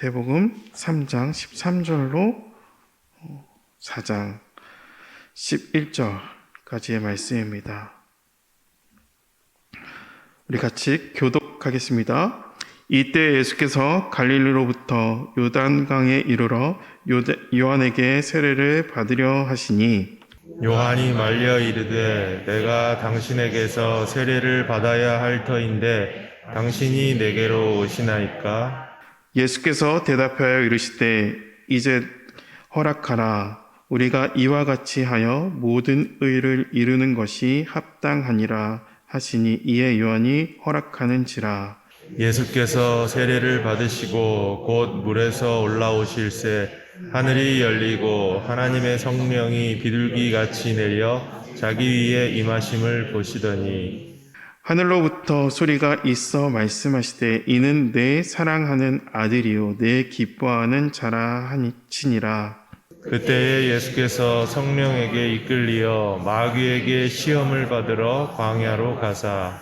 마태복음 3장 13절로 4장 11절까지의 말씀입니다. 우리 같이 교독하겠습니다. 이때 예수께서 갈릴리로부터 요단강에 이르러 요한에게 세례를 받으려 하시니 요한이 말려 이르되 내가 당신에게서 세례를 받아야 할 터인데 당신이 내게로 오시나이까? 예수께서 대답하여 이르시되 이제 허락하라. 우리가 이와 같이 하여 모든 의를 이루는 것이 합당하니라 하시니 이에 요한이 허락하는지라. 예수께서 세례를 받으시고 곧 물에서 올라오실새 하늘이 열리고 하나님의 성령이 비둘기같이 내려 자기 위에 임하심을 보시더니 하늘로부터 소리가 있어 말씀하시되 이는 내 사랑하는 아들이요 내 기뻐하는 자라 하니라. 그때에 예수께서 성령에게 이끌리어 마귀에게 시험을 받으러 광야로 가사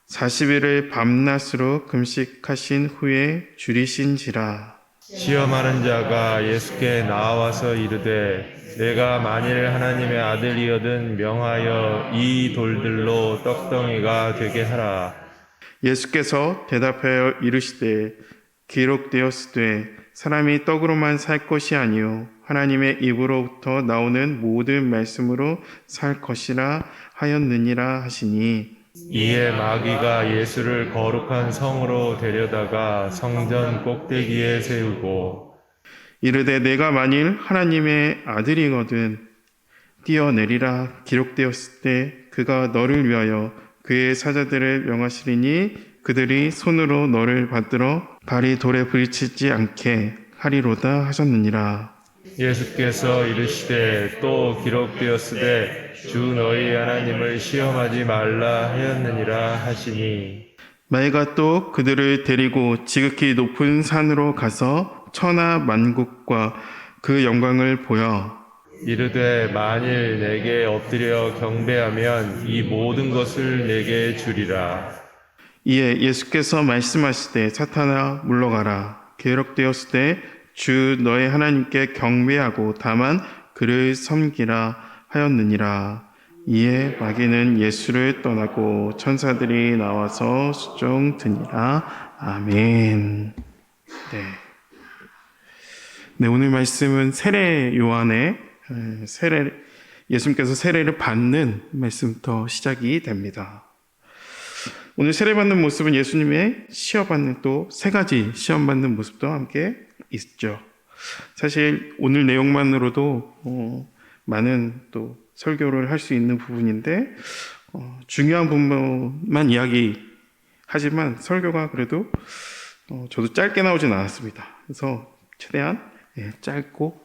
40일을 밤낮으로 금식하신 후에 줄이신지라. 시험하는 자가 예수께 나와서 이르되 내가 만일 하나님의 아들이거든 명하여 이 돌들로 떡덩이가 되게 하라. 예수께서 대답하여 이르시되 기록되었으되 사람이 떡으로만 살 것이 아니요 하나님의 입으로부터 나오는 모든 말씀으로 살 것이라 하였느니라 하시니 이에 마귀가 예수를 거룩한 성으로 데려다가 성전 꼭대기에 세우고 이르되 내가 만일 하나님의 아들이거든 뛰어내리라. 기록되었을 때 그가 너를 위하여 그의 사자들을 명하시리니 그들이 손으로 너를 받들어 발이 돌에 부딪히지 않게 하리로다 하셨느니라. 예수께서 이르시되 또 기록되었으되 주 너희 하나님을 시험하지 말라 하였느니라 하시니 마귀가 또 그들을 데리고 지극히 높은 산으로 가서 천하 만국과 그 영광을 보여 이르되 만일 내게 엎드려 경배하면 이 모든 것을 내게 주리라. 이에 예수께서 말씀하시되 사탄아 물러가라. 기록되었을 때 주 너의 하나님께 경배하고 다만 그를 섬기라 하였느니라. 이에 마귀는 예수를 떠나고 천사들이 나와서 수종 드니라. 아멘. 네, 오늘 말씀은 세례 요한의 예수님께서 세례를 받는 말씀부터 시작이 됩니다. 오늘 세례받는 모습은 예수님의 시험받는 또 세 가지 시험받는 모습도 함께 있죠. 사실 오늘 내용만으로도 많은 또 설교를 할 수 있는 부분인데 중요한 부분만 이야기하지만 설교가 그래도 저도 짧게 나오진 않았습니다. 그래서 최대한 짧고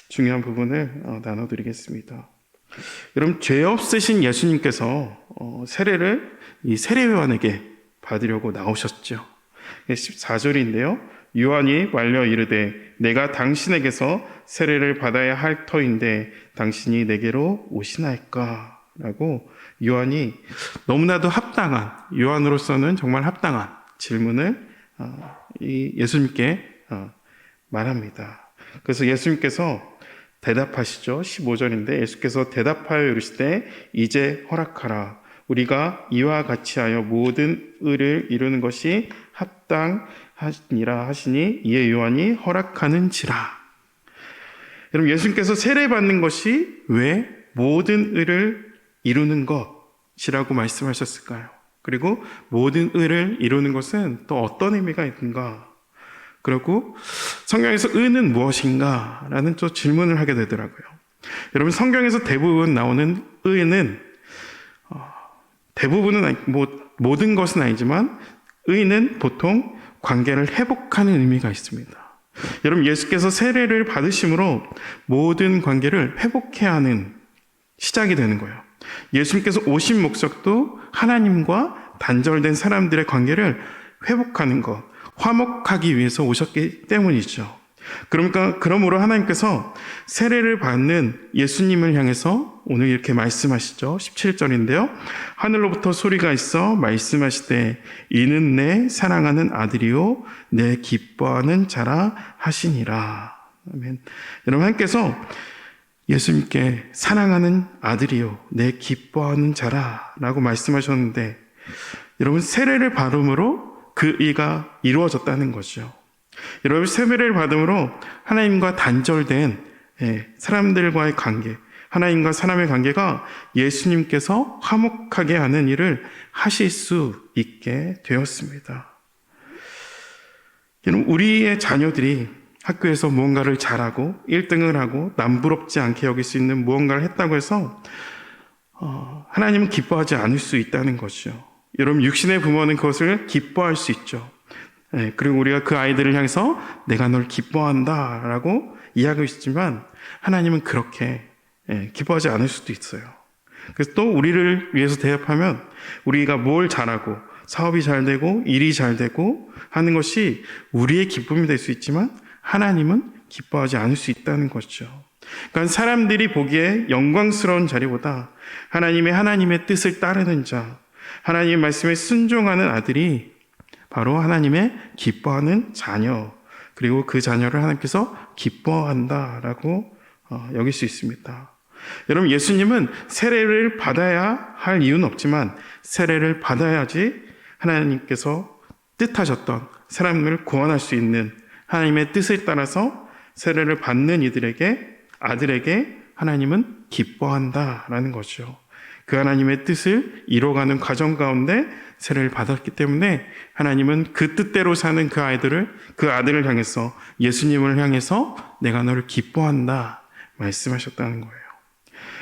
중요한 부분을 나눠드리겠습니다. 여러분, 죄 없으신 예수님께서 세례를 이 세례 요한에게 받으려고 나오셨죠. 14절인데요. 요한이 말려 이르되 내가 당신에게서 세례를 받아야 할 터인데 당신이 내게로 오시나이까? 라고 요한이 너무나도 합당한, 요한으로서는 정말 합당한 질문을 이 예수님께 말합니다. 그래서 예수님께서 대답하시죠. 15절인데 예수께서 대답하여 이르시되 이제 허락하라. 우리가 이와 같이 하여 모든 의를 이루는 것이 합당하니라 하시니 이에 요한이 허락하는지라. 여러분, 예수님께서 세례받는 것이 왜 모든 의를 이루는 것이라고 말씀하셨을까요? 그리고 모든 의를 이루는 것은 또 어떤 의미가 있는가? 그리고 성경에서 의는 무엇인가? 라는 또 질문을 하게 되더라고요. 여러분, 성경에서 대부분 나오는 의는 대부분은 모든 것은 아니지만 의는 보통 관계를 회복하는 의미가 있습니다. 여러분, 예수께서 세례를 받으심으로 모든 관계를 회복해야 하는 시작이 되는 거예요. 예수님께서 오신 목적도 하나님과 단절된 사람들의 관계를 회복하는 것, 화목하기 위해서 오셨기 때문이죠. 그러므로 하나님께서 세례를 받는 예수님을 향해서 오늘 이렇게 말씀하시죠. 17절인데요. 하늘로부터 소리가 있어 말씀하시되 이는 내 사랑하는 아들이요 내 기뻐하는 자라 하시니라. 아멘. 여러분, 하나님께서 예수님께 사랑하는 아들이요 내 기뻐하는 자라 라고 말씀하셨는데, 여러분, 세례를 받음으로 그 의가 이루어졌다는 거죠. 여러분, 세례를 받음으로 하나님과 단절된 사람들과의 관계, 하나님과 사람의 관계가 예수님께서 화목하게 하는 일을 하실 수 있게 되었습니다. 여러분, 우리의 자녀들이 학교에서 무언가를 잘하고 1등을 하고 남부럽지 않게 여길 수 있는 무언가를 했다고 해서 하나님은 기뻐하지 않을 수 있다는 것이죠. 여러분, 육신의 부모는 그것을 기뻐할 수 있죠. 그리고 우리가 그 아이들을 향해서 내가 널 기뻐한다 라고 이야기하고 있지만 하나님은 그렇게 기뻐하지 않을 수도 있어요. 그래서 또 우리를 위해서 대합하면 우리가 뭘 잘하고 사업이 잘 되고 일이 잘 되고 하는 것이 우리의 기쁨이 될 수 있지만 하나님은 기뻐하지 않을 수 있다는 것이죠. 그러니까 사람들이 보기에 영광스러운 자리보다 하나님의 뜻을 따르는 자, 하나님의 말씀에 순종하는 아들이 바로 하나님의 기뻐하는 자녀, 그리고 그 자녀를 하나님께서 기뻐한다라고 여길 수 있습니다. 여러분, 예수님은 세례를 받아야 할 이유는 없지만 세례를 받아야지 하나님께서 뜻하셨던 사람을 구원할 수 있는 하나님의 뜻을 따라서 세례를 받는 아들에게 하나님은 기뻐한다라는 거죠. 그 하나님의 뜻을 이뤄가는 과정 가운데 세례를 받았기 때문에 하나님은 그 뜻대로 사는 그 아들을 향해서, 예수님을 향해서 내가 너를 기뻐한다 말씀하셨다는 거예요.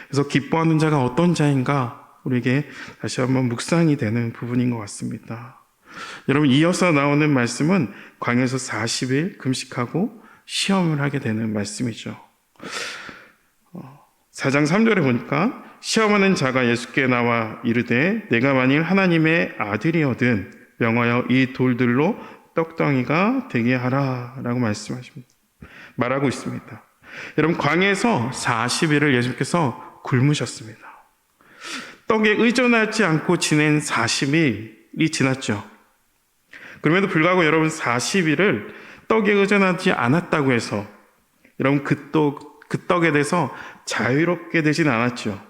그래서 기뻐하는 자가 어떤 자인가 우리에게 다시 한번 묵상이 되는 부분인 것 같습니다. 여러분, 이어서 나오는 말씀은 광야에서 40일 금식하고 시험을 하게 되는 말씀이죠. 4장 3절에 보니까 시험하는 자가 예수께 나와 이르되 내가 만일 하나님의 아들이거든 명하여 이 돌들로 떡덩이가 되게 하라 라고 말하고 있습니다. 여러분, 광야에서 40일을 예수님께서 굶으셨습니다. 떡에 의존하지 않고 지낸 40일이 지났죠. 그럼에도 불구하고 여러분, 40일을 떡에 의존하지 않았다고 해서 여러분 그 떡에 대해서 자유롭게 되진 않았죠.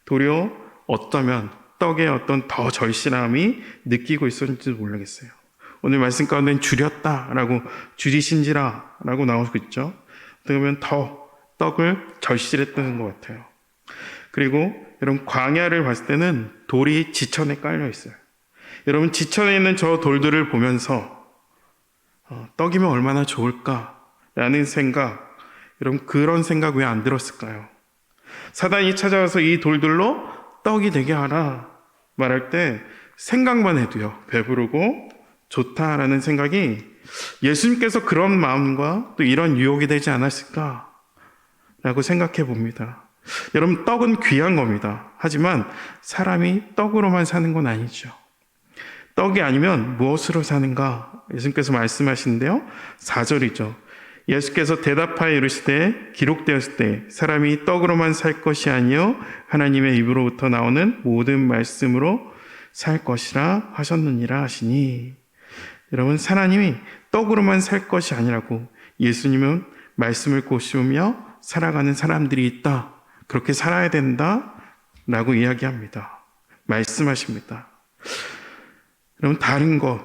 도리어 어쩌면 떡에 어떤 더 절실함이 느끼고 있었는지도 모르겠어요. 오늘 말씀 가운데는 줄였다라고, 줄이신지라라고 나오고 있죠. 어떻게 보면 더 떡을 절실했던 것 같아요. 그리고 여러분, 광야를 봤을 때는 돌이 지천에 깔려 있어요. 여러분, 지천에 있는 저 돌들을 보면서 떡이면 얼마나 좋을까라는 생각, 여러분, 그런 생각 왜 안 들었을까요? 사단이 찾아와서 이 돌들로 떡이 되게 하라 말할 때 생각만 해도요, 배부르고 좋다라는 생각이 예수님께서 그런 마음과 또 이런 유혹이 되지 않았을까라고 생각해 봅니다. 여러분, 떡은 귀한 겁니다. 하지만 사람이 떡으로만 사는 건 아니죠. 떡이 아니면 무엇으로 사는가? 예수님께서 말씀하시는데요, 4절이죠. 예수께서 대답하여 이르시되 기록되었을 때 사람이 떡으로만 살 것이 아니요 하나님의 입으로부터 나오는 모든 말씀으로 살 것이라 하셨느니라 하시니, 여러분, 하나님이 떡으로만 살 것이 아니라고 예수님은 말씀을 고시우며 살아가는 사람들이 있다, 그렇게 살아야 된다 라고 이야기합니다. 말씀하십니다. 여러분, 다른 것,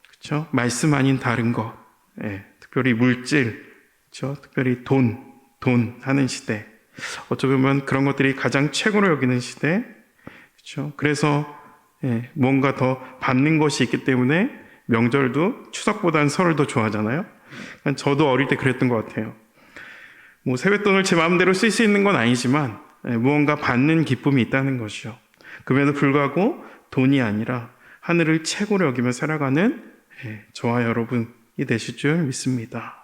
그렇죠? 말씀 아닌 다른 것, 특별히 물질, 그렇죠? 특별히 돈 하는 시대, 어쩌면 그런 것들이 가장 최고로 여기는 시대, 그렇죠? 그래서 뭔가 더 받는 것이 있기 때문에 명절도 추석보다는 설을 더 좋아하잖아요. 저도 어릴 때 그랬던 것 같아요. 뭐 세뱃돈을 제 마음대로 쓸 수 있는 건 아니지만 무언가 받는 기쁨이 있다는 것이죠. 그럼에도 불구하고 돈이 아니라 하늘을 최고로 여기며 살아가는 저와 여러분이 되실 줄 믿습니다.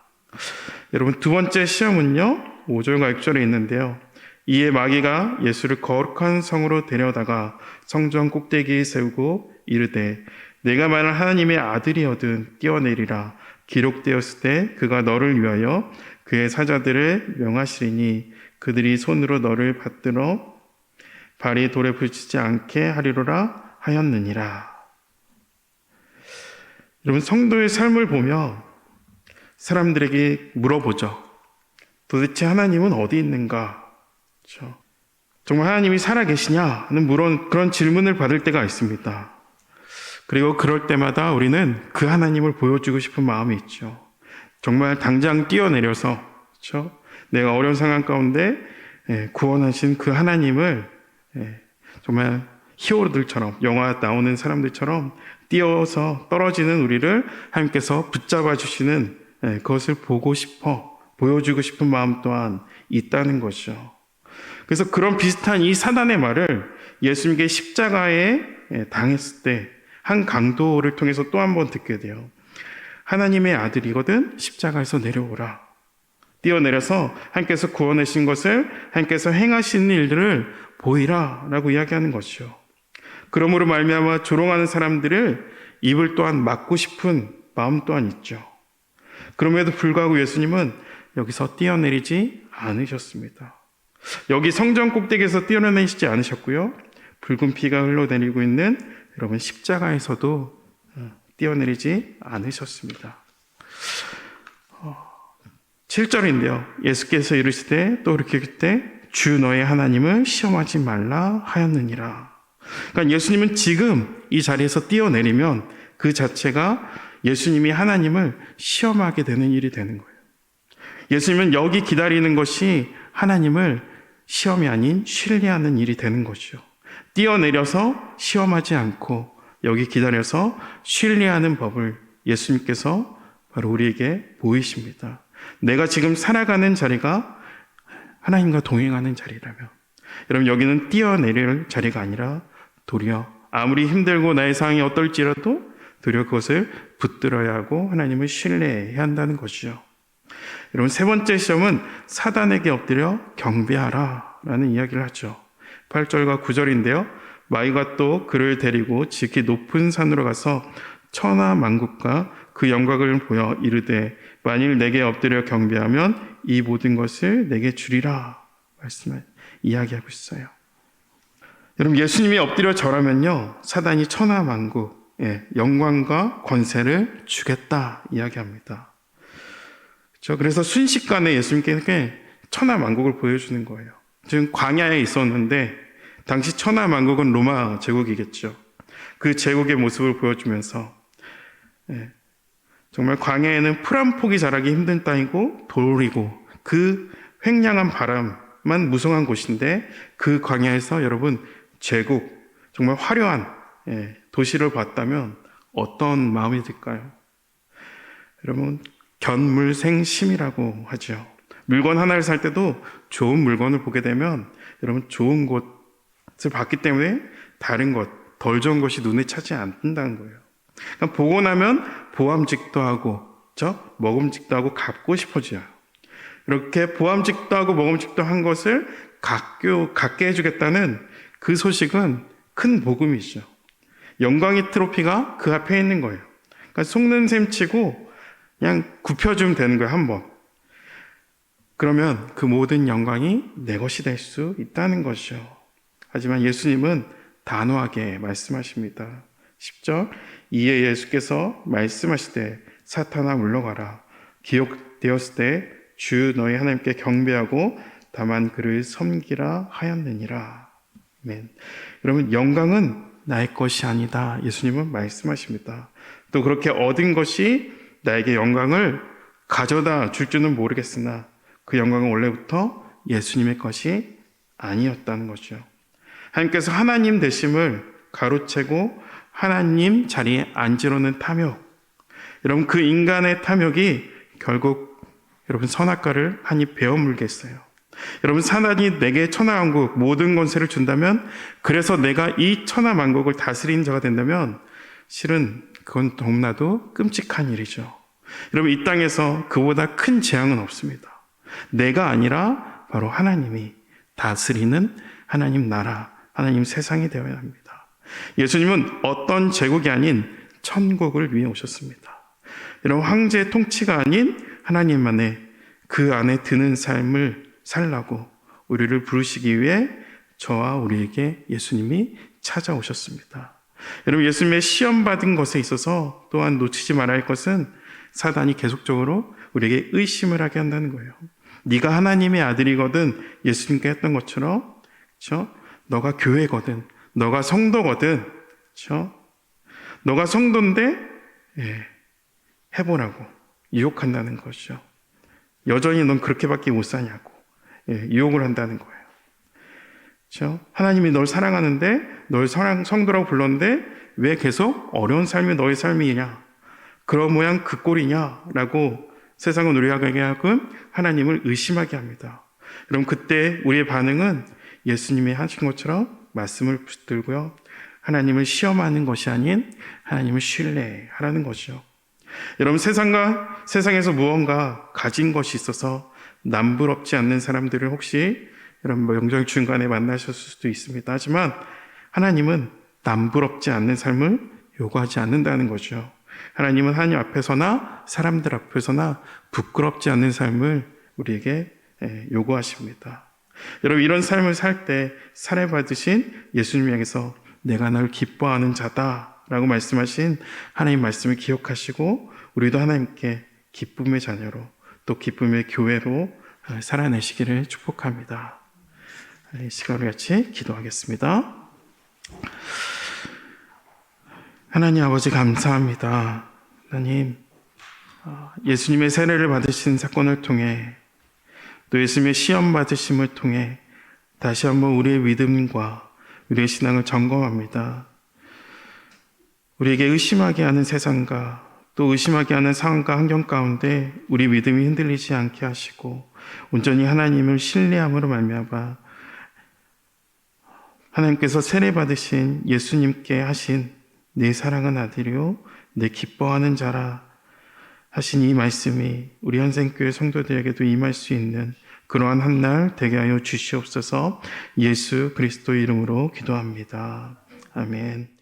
여러분, 두 번째 시험은요, 5절과 6절에 있는데요. 이에 마귀가 예수를 거룩한 성으로 데려다가 성전 꼭대기에 세우고 이르되 내가 만일 하나님의 아들이거든 뛰어내리라. 기록되었을 때 그가 너를 위하여 그의 사자들을 명하시리니 그들이 손으로 너를 받들어 발이 돌에 부딪히지 않게 하리로라 하였느니라. 여러분, 성도의 삶을 보며 사람들에게 물어보죠. 도대체 하나님은 어디 있는가? 그렇죠? 정말 하나님이 살아계시냐는 그런 질문을 받을 때가 있습니다. 그리고 그럴 때마다 우리는 그 하나님을 보여주고 싶은 마음이 있죠. 정말 당장 뛰어내려서, 그렇죠? 내가 어려운 상황 가운데 구원하신 그 하나님을 정말 히어로들처럼, 영화 나오는 사람들처럼 뛰어서 떨어지는 우리를 하나님께서 붙잡아 주시는 그것을 보고 싶어, 보여주고 싶은 마음 또한 있다는 것이죠. 그래서 그런 비슷한 이 사단의 말을 예수님께 십자가에 당했을 때 한 강도를 통해서 또 한 번 듣게 돼요. 하나님의 아들이거든 십자가에서 내려오라. 뛰어내려서 하나님께서 구원하신 것을 하나님께서 행하시는 일들을 보이라 라고 이야기하는 것이죠. 그러므로 말미암아 조롱하는 사람들을 입을 또한 막고 싶은 마음 또한 있죠. 그럼에도 불구하고 예수님은 여기서 뛰어내리지 않으셨습니다. 여기 성전 꼭대기에서 뛰어내리시지 않으셨고요. 붉은 피가 흘러내리고 있는 여러분 십자가에서도 뛰어내리지 않으셨습니다. 7절인데요. 예수께서 이르시되 또 이렇게 그때 주 너의 하나님을 시험하지 말라 하였느니라. 그러니까 예수님은 지금 이 자리에서 뛰어내리면 그 자체가 예수님이 하나님을 시험하게 되는 일이 되는 거예요. 예수님은 여기 기다리는 것이 하나님을 시험이 아닌 신뢰하는 일이 되는 것이죠. 뛰어내려서 시험하지 않고 여기 기다려서 신뢰하는 법을 예수님께서 바로 우리에게 보이십니다. 내가 지금 살아가는 자리가 하나님과 동행하는 자리라면, 여러분 여기는 뛰어내릴 자리가 아니라 도리어 아무리 힘들고 나의 상황이 어떨지라도 도리어 그것을 붙들어야 하고 하나님을 신뢰해야 한다는 것이죠. 여러분 세 번째 시험은 사단에게 엎드려 경배하라 라는 이야기를 하죠. 8절과 9절인데요. 마귀가 또 그를 데리고 지극히 높은 산으로 가서 천하 만국과 그 영광을 보여 이르되 만일 내게 엎드려 경배하면 이 모든 것을 내게 주리라 말씀을 이야기하고 있어요. 여러분 예수님이 엎드려 절하면요 사단이 천하 만국 영광과 권세를 주겠다 이야기합니다. 그렇죠? 그래서 순식간에 예수님께 천하 만국을 보여주는 거예요. 지금 광야에 있었는데 당시 천하 만국은 로마 제국이겠죠. 그 제국의 모습을 보여주면서 정말 광야에는 풀 한 폭이 자라기 힘든 땅이고 돌이고 그 횡령한 바람만 무성한 곳인데 그 광야에서 여러분 제국 정말 화려한 도시를 봤다면 어떤 마음이 들까요? 여러분 견물생심이라고 하죠. 물건 하나를 살 때도 좋은 물건을 보게 되면 여러분 좋은 것을 봤기 때문에 다른 것, 덜 좋은 것이 눈에 차지 않는다는 거예요. 그러니까 보고 나면 보암직도 하고 먹음직도 하고 갖고 싶어져요. 이렇게 보암직도 하고 먹음직도 한 것을 갖게 해주겠다는 그 소식은 큰 복음이죠. 영광의 트로피가 그 앞에 있는 거예요. 그러니까 속는 셈 치고 그냥 굽혀주면 되는 거예요, 한 번. 그러면 그 모든 영광이 내 것이 될 수 있다는 것이죠. 하지만 예수님은 단호하게 말씀하십니다. 10절 이에 예수께서 말씀하시되 사탄아 물러가라. 기록되었을 때 주 너희 하나님께 경배하고 다만 그를 섬기라 하였느니라. 아멘. 여러분 영광은 나의 것이 아니다. 예수님은 말씀하십니다. 또 그렇게 얻은 것이 나에게 영광을 가져다 줄 줄은 모르겠으나 그 영광은 원래부터 예수님의 것이 아니었다는 거죠. 하나님께서 하나님 되심을 가로채고 하나님 자리에 앉으려는 탐욕. 여러분 그 인간의 탐욕이 결국 여러분 선악과를 한 입 베어물게 했어요. 여러분 사단이 내게 천하만국 모든 권세를 준다면, 그래서 내가 이 천하만국을 다스리는 자가 된다면 실은 그건 너무나도 끔찍한 일이죠. 여러분 이 땅에서 그보다 큰 재앙은 없습니다. 내가 아니라 바로 하나님이 다스리는 하나님 나라, 하나님 세상이 되어야 합니다. 예수님은 어떤 제국이 아닌 천국을 위해 오셨습니다. 이런 황제의 통치가 아닌 하나님만의 그 안에 드는 삶을 살라고 우리를 부르시기 위해 저와 우리에게 예수님이 찾아오셨습니다. 여러분, 예수님의 시험받은 것에 있어서 또한 놓치지 말아야 할 것은 사단이 계속적으로 우리에게 의심을 하게 한다는 거예요. 네가 하나님의 아들이거든, 예수님께 했던 것처럼, 그렇죠? 너가 교회거든, 너가 성도거든, 그렇죠? 너가 성도인데 해보라고 유혹한다는 것이죠. 여전히 넌 그렇게밖에 못 사냐고 유혹을 한다는 거예요. 그렇죠? 하나님이 널 사랑하는데 널 성도라고 불렀는데 왜 계속 어려운 삶이 너의 삶이냐, 그런 모양 그 꼴이냐라고 세상은 우리에게 하여금 하나님을 의심하게 합니다. 그럼 그때 우리의 반응은 예수님이 하신 것처럼 말씀을 붙들고요, 하나님을 시험하는 것이 아닌 하나님을 신뢰하라는 것이죠. 여러분, 세상에서 무언가 가진 것이 있어서 남부럽지 않는 사람들을 혹시 여러분 명절 중간에 만나셨을 수도 있습니다. 하지만 하나님은 남부럽지 않는 삶을 요구하지 않는다는 거죠. 하나님은 하나님 앞에서나 사람들 앞에서나 부끄럽지 않는 삶을 우리에게 요구하십니다. 여러분, 이런 삶을 살 때 살해받으신 예수님 향해서 내가 널 기뻐하는 자다라고 말씀하신 하나님 말씀을 기억하시고 우리도 하나님께 기쁨의 자녀로 또 기쁨의 교회로 살아내시기를 축복합니다. 이 시간을 같이 기도하겠습니다. 하나님 아버지, 감사합니다. 하나님, 예수님의 세례를 받으신 사건을 통해 또 예수님의 시험 받으심을 통해 다시 한번 우리의 믿음과 우리의 신앙을 점검합니다. 우리에게 의심하게 하는 세상과 또 의심하게 하는 상황과 환경 가운데 우리 믿음이 흔들리지 않게 하시고 온전히 하나님을 신뢰함으로 말미암아 하나님께서 세례받으신 예수님께 하신 내 사랑하는 아들이요 내 기뻐하는 자라 하신 이 말씀이 우리 한생교회 성도들에게도 임할 수 있는 그러한 한 날 되게 하여 주시옵소서. 예수 그리스도 이름으로 기도합니다. 아멘.